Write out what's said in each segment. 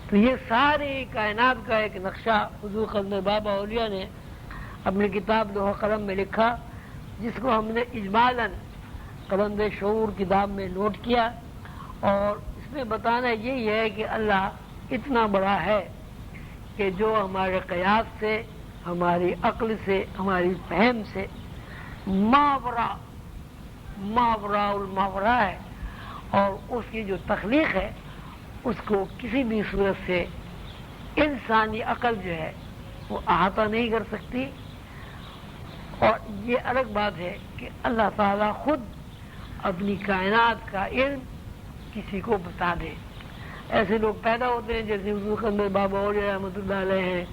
تو یہ ساری کائنات کا ایک نقشہ حضور قلندر بابا اولیاء نے اپنی کتاب لوح قلم میں لکھا، جس کو ہم نے اجمالاً قلند شعور کتاب میں نوٹ کیا، اور اس میں بتانا یہی ہے کہ اللہ اتنا بڑا ہے کہ جو ہمارے قیاس سے، ہماری عقل سے، ہماری فہم سے ماورا الماورا ہے، اور اس کی جو تخلیق ہے اس کو کسی بھی صورت سے انسانی عقل جو ہے وہ احاطہ نہیں کر سکتی۔ اور یہ الگ بات ہے کہ اللہ تعالیٰ خود اپنی کائنات کا علم کسی کو بتا دے۔ ایسے لوگ پیدا ہوتے ہیں جیسے حضور قلندر بابا اولیاء رحمۃ اللہ علیہ ہیں،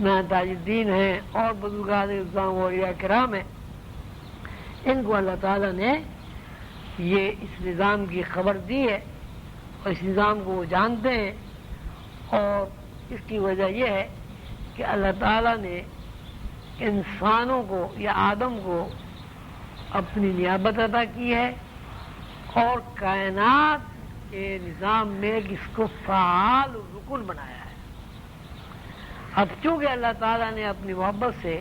مولانا تاج الدین ہیں، اور بزرگان اسلام اولیاء کرام ہیں۔ ان کو اللہ تعالیٰ نے یہ اس نظام کی خبر دی ہے، اور اس نظام کو وہ جانتے ہیں، اور اس کی وجہ یہ ہے کہ اللہ تعالیٰ نے انسانوں کو یا آدم کو اپنی نیابت عطا کی ہے، اور کائنات کے نظام میں اس کو فعال رکن بنایا ہے۔ اب چونکہ اللہ تعالیٰ نے اپنی محبت سے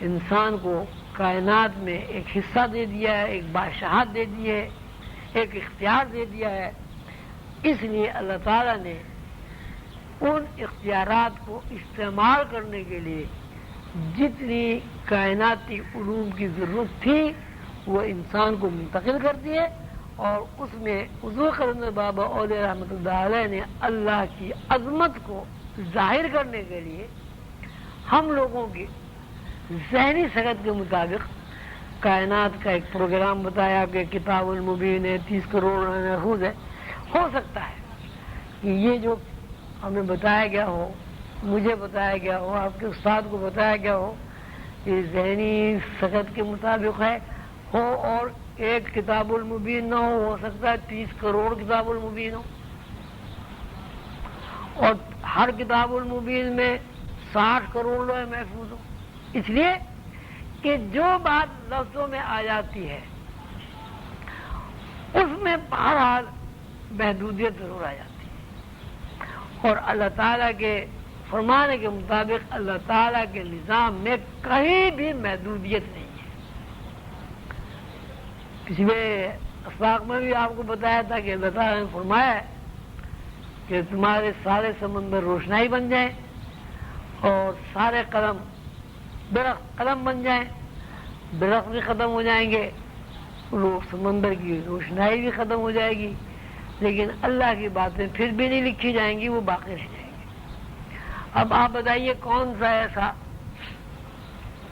انسان کو کائنات میں ایک حصہ دے دیا ہے، ایک بادشاہت دے دی ہے، ایک اختیار دے دیا ہے، اس لیے اللہ تعالیٰ نے ان اختیارات کو استعمال کرنے کے لیے جتنی کائناتی علوم کی ضرورت تھی وہ انسان کو منتقل کر دیے، اور اس میں حضور قلندر بابا اولیاء رحمۃ اللہ علیہ نے اللہ کی عظمت کو ظاہر کرنے کے لیے ہم لوگوں کی ذہنی سکت کے مطابق کائنات کا ایک پروگرام بتایا کہ کتاب المبین ہے، 30 کروڑ محفوظ ہے۔ ہو سکتا ہے کہ یہ جو ہمیں بتایا گیا ہو، مجھے بتایا گیا ہو، آپ کے استاد کو بتایا گیا ہو، یہ ذہنی سکت کے مطابق ہے ہو، اور ایک کتاب المبین نہ ہو سکتا ہے 30 کروڑ کتاب المبین ہو، اور ہر کتاب المبین میں 60 کروڑ لوح محفوظ ہو۔ اس لیے کہ جو بات لفظوں میں آ جاتی ہے اس میں بہرحال محدودیت ضرور آ جاتی ہے، اور اللہ تعالیٰ کے فرمانے کے مطابق اللہ تعالیٰ کے نظام میں کہیں بھی محدودیت نہیں ہے۔ کسی میں اسباق میں بھی آپ کو بتایا تھا کہ اللہ تعالیٰ نے فرمایا ہے کہ تمہارے سارے سمندر روشنائی بن جائیں، اور سارے قلم درخت قلم بن جائیں، درخت بھی ختم ہو جائیں گے، سمندر کی روشنائی بھی ختم ہو جائے گی، لیکن اللہ کی باتیں پھر بھی نہیں لکھی جائیں گی، وہ باقی رہ جائیں گی۔ اب آپ بتائیے کون سا ایسا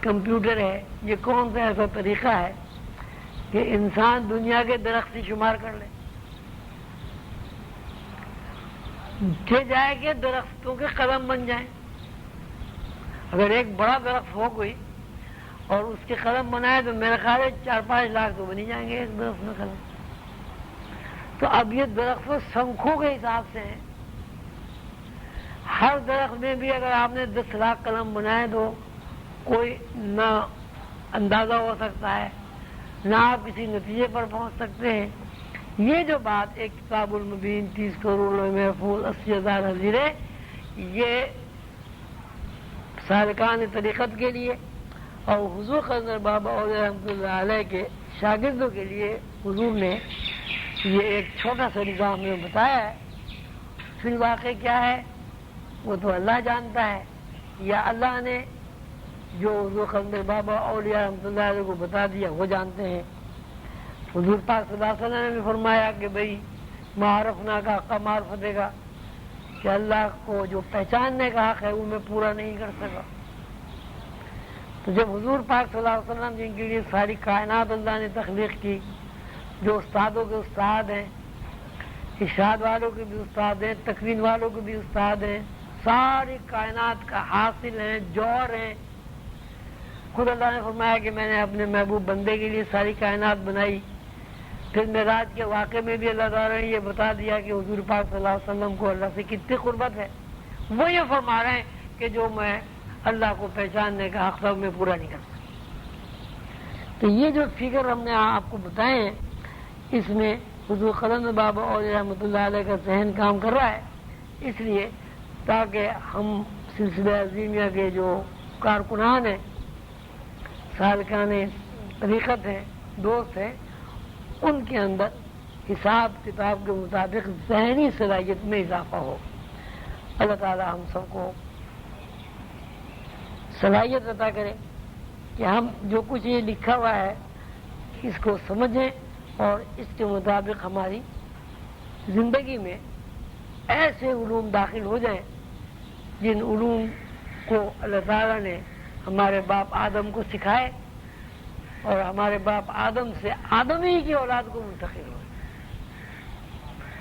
کمپیوٹر ہے، یہ کون سا ایسا طریقہ ہے کہ انسان دنیا کے درخت سے شمار کر لے؟ کہ جائے کہ درختوں کے قلم بن جائیں۔ اگر ایک بڑا درخت ہو کوئی اور اس کے قلم بنائے تو میرا خیال ہے 4-5 لاکھ تو بنی جائیں گے ایک درخت میں قلم۔ تو اب یہ درخت سنکھوں کے حساب سے ہے، ہر درخت میں بھی اگر آپ نے 10 لاکھ قلم بنائے تو کوئی نہ اندازہ ہو سکتا ہے، نہ آپ کسی نتیجے پر پہنچ سکتے ہیں۔ یہ جو بات ایک کتاب المبین 30 کروڑ لوح محفوظ 80,000 حضیرے، یہ سالکان طریقت کے لیے اور حضور قلندر بابا اولیاء رحمۃ اللہ علیہ کے شاگردوں کے لیے حضور نے یہ ایک چھوٹا سا نظام میں بتایا ہے۔ فی الواقع کیا ہے وہ تو اللہ جانتا ہے، یا اللہ نے جو حضور قلندر بابا اولیاء رحمۃ اللہ علیہ کو بتا دیا وہ جانتے ہیں۔ حضور پاک صلی اللہ علیہ وسلم نے بھی فرمایا کہ بھئی معرفنا کا حق معرفت کا، کہ اللہ کو جو پہچاننے کا حق ہے وہ میں پورا نہیں کر سکا۔ تو جب حضور پاک صلی اللہ علیہ وسلم جن کے لیے ساری کائنات اللہ نے تخلیق کی، جو استادوں کے استاد ہیں، ارشاد والوں کے بھی استاد ہیں، تکوین والوں کے بھی استاد ہیں، ساری کائنات کا حاصل ہیں، جوہر ہیں، خود اللہ نے فرمایا کہ میں نے اپنے محبوب بندے کے لیے ساری کائنات بنائی۔ پھر معراج کے واقعے میں بھی اللہ تعالیٰ نے یہ بتا دیا کہ حضور پاک صلی اللہ علیہ وسلم کو اللہ سے کتنی قربت ہے۔ وہ یہ فرما رہے ہیں کہ جو میں اللہ کو پہچاننے کا حق تھا میں پورا نہیں کر سکتا۔ تو یہ جو فگر ہم نے آپ کو بتائے ہیں، اس میں حضور قلندر بابا اولیاء رحمۃ اللہ علیہ کا ذہن کام کر رہا ہے اس لیے تاکہ ہم سلسلہ عظیمیہ کے جو کارکنان ہیں، سالکان طریقت ہیں، دوست ہیں، ان کے اندر حساب کتاب کے مطابق ذہنی صلاحیت میں اضافہ ہو۔ اللہ تعالی ہم سب کو صلاحیت عطا کرے کہ ہم جو کچھ یہ لکھا ہوا ہے اس کو سمجھیں اور اس کے مطابق ہماری زندگی میں ایسے علوم داخل ہو جائیں جن علوم کو اللہ تعالیٰ نے ہمارے باپ آدم کو سکھائے اور ہمارے باپ آدم سے آدمی کی اولاد کو منتقل ہوئے۔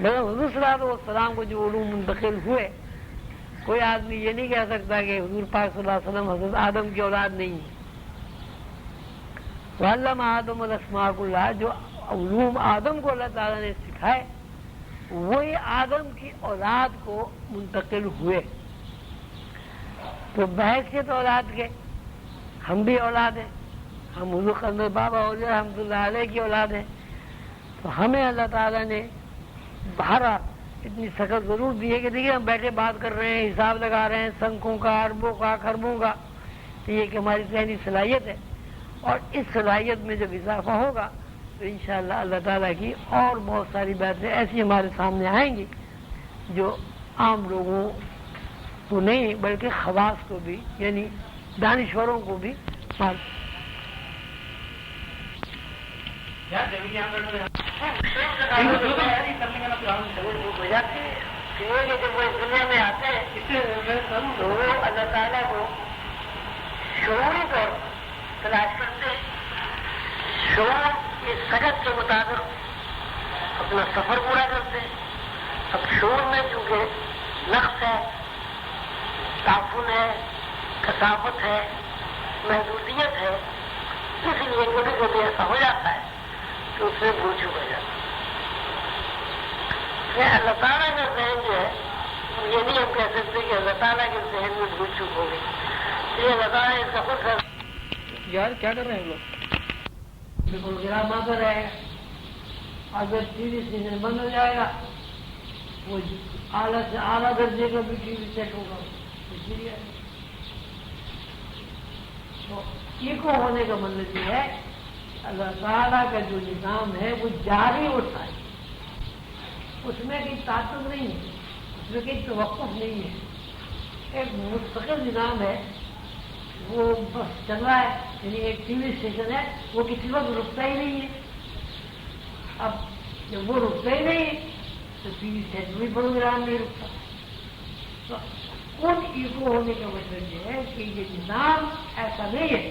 میرے حضور صلی اللہ علیہ وسلم کو جو علوم منتقل ہوئے، کوئی آدمی یہ نہیں کہہ سکتا کہ حضور پاک صلی اللہ علیہ وسلم حضرت آدم کی اولاد نہیں ہے۔ وعلم آدم الاسماء کلھا، جو علوم آدم کو اللہ تعالیٰ نے سکھائے وہی آدم کی اولاد کو منتقل ہوئے۔ تو بحیثیت اولاد کے ہم بھی اولاد ہیں، ہم حضور قدر بابا اولیاء رحمۃ اللہ علیہ کی اولاد ہیں، تو ہمیں اللہ تعالیٰ نے بہرحال اتنی سخت ضرور دی ہے کہ دیکھیے ہم بیٹھے بات کر رہے ہیں، حساب لگا رہے ہیں سنکھوں کا، اربوں کا، خربوں کا، تو یہ کہ ہماری ذہنی صلاحیت ہے، اور اس صلاحیت میں جب اضافہ ہوگا تو انشاءاللہ اللہ تعالیٰ کی اور بہت ساری باتیں ایسی ہمارے سامنے آئیں گی جو عام لوگوں کو نہیں بلکہ خواص کو بھی، یعنی دانشوروں کو بھی جب وہ اس دنیا میں آتے ہیں تو وہ اللہ تعالیٰ کو شعوری طور تلاش کرتے ہیں، شعور کی سکت کے مطابق اپنا سفر پورا کرتے ہیں۔ اب شعور میں چونکہ نقص ہے، تعفن ہے، کثافت ہے، محدودیت ہے، اس لیے کبھی کبھی ایسا ہو جاتا ہے کہ اس سے بھول چکا جاتا ہے۔ اللہ تعالیٰ کا ذہن جو ہے یہ نہیں ہم کہہ سکتے کہ اللہ تعالیٰ کے ذہن میں بھول چک ہو گئی، یہ اللہ تعالیٰ اس کا خود ہے۔ یار کیا کر رہے ہیں لوگ؟ بالکل گرام آتا رہے گا، اگر ٹی وی سیزن بند ہو جائے گا وہ اعلیٰ سے اعلیٰ درجے کا بھی ٹی وی سیٹ ہوگا، اس لیے تو ایکو ہونے کا مطلب یہ ہے اللہ تعالیٰ کا جو نظام ہے وہ جاری ہوتا ہے، اس میں کوئی تعطل نہیں ہے، اس میں کوئی توقف نہیں ہے، ایک مستقل نظام ہے، وہ بس چل رہا ہے، یعنی ایک ٹی وی اسٹیشن ہے وہ کسی وقت رکتا ہی نہیں ہے۔ اب جب وہ رکتا ہی نہیں تو ٹی وی اسٹیشن بھی پروگرام نہیں رکتا۔ تو ان ایکو ہونے کا مطلب یہ ہے کہ یہ نظام ایسا نہیں ہے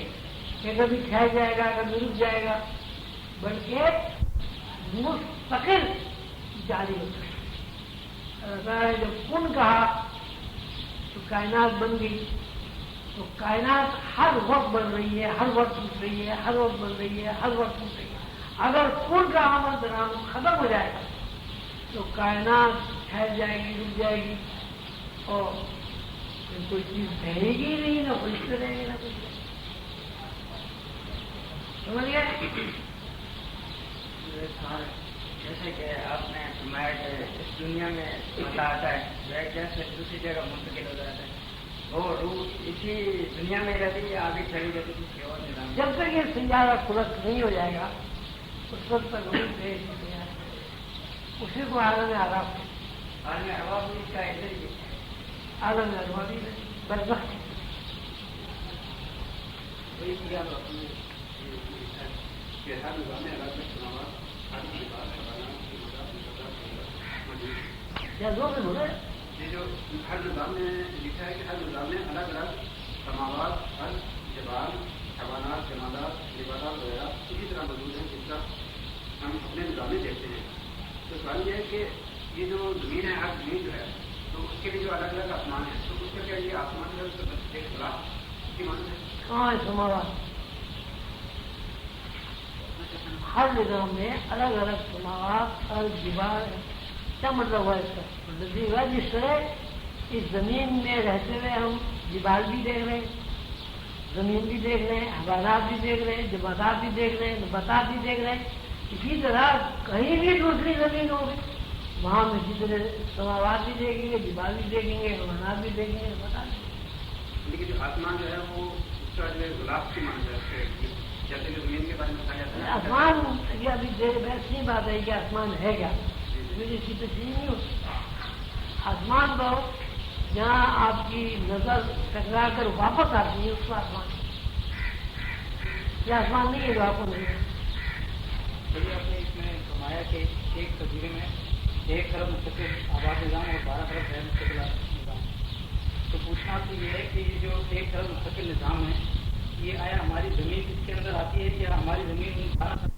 کہ کبھی ٹھہر جائے گا کبھی رک جائے گا، بلکہ مستقل جاری ہوتا ہے۔ جب کن کہا تو کائنات بن گئی، تو کائنات ہر وقت بن رہی ہے، ہر وقت ٹوٹ رہی ہے، ہر وقت بن رہی ہے، ہر وقت ٹوٹ رہی ہے۔ اگر کن کا آمد درآمد ختم ہو جائے گا تو کائنات ٹھہر جائے گی، رک جائے گی، اور کوئی چیز بہے گی نہیں، نہ کچھ کرے گی، نہ کچھ سمجھ گئے؟ جیسے کہ آپ نے فرمایا کہ اس دنیا میں مزہ آتا ہے، ایک جگہ سے دوسری جگہ منتقل ہو جاتا ہے، وہ روح اسی دنیا میں رہتی ہے، آگے چلی جاتی ہے کسی اور نظام؟ جب تک یہ سیارہ خلق نہیں ہو جائے گا اس وقت تک اسی کو عالم عرب، عالم ارواح بھی اس کا ایسے ہی ہے، عالم ارواح بھی برزخ وہی کیا اپنی کیا دو میں بولے یہ جو ہر نظام میں لکھا ہے کہ ہر نظام میں الگ الگ سماوات، حل، جبال، حیوانات، جمادات، نباتات وغیرہ اسی طرح موجود ہیں جس کا ہم اپنے نظام میں دیکھتے ہیں۔ تو سوال یہ ہے کہ یہ جو زمین ہے، ہر زمین جو ہے تو اس کے لیے جو الگ الگ آسمان ہے، تو اس کا کیا یہ آسمان جو ہے ایک خلاف اس کی مانند ہے؟ کہاں ہے سماوات؟ ہر نظام میں الگ الگ سماوات، الگ جبال ہے۔ کیا مطلب ہوا اس کا؟ مطلب یہ ہوا جس طرح اس زمین میں رہتے ہوئے ہم جبال بھی دیکھ رہے ہیں، زمین بھی دیکھ رہے ہیں، حیوانات بھی دیکھ رہے ہیں، جمادات بھی دیکھ رہے ہیں، نباتات بھی دیکھ رہے ہیں، اسی طرح کہیں بھی دوسری زمین ہوگی وہاں میں جتنے سماوات بھی دیکھیں گے، جبال بھی دیکھیں گے، حیوانات بھی دیکھیں گے، بتا دیں گے۔ لیکن جو آسمان جو ہے وہ اس کا جو غلاف کی مان ہے، جیسے کہ زمین کے بارے میں کہا جاتا ہے آسمان یہ ابھی ویسی بات ہے کہ آسمان ہے کیا، مجھے اس کی تشریح نہیں ہوتی۔ آسمان تو جہاں آپ کی نظر ٹکرا کر واپس آتی ہے اس کو آسمان، یہ آسمان نہیں ہے جو آپ کو نہیں ہے۔ آپ نے اس میں فرمایا کہ ایک تصویر میں 1 ارب مستقل آباد نظام اور 12 ارب غیر مستقل نظام، تو پوچھنا آپ سے یہ ہے کہ یہ جو 1 ارب مستقل نظام ہے، یہ آیا ہماری زمین اس کے اندر آتی ہے یا ہماری زمین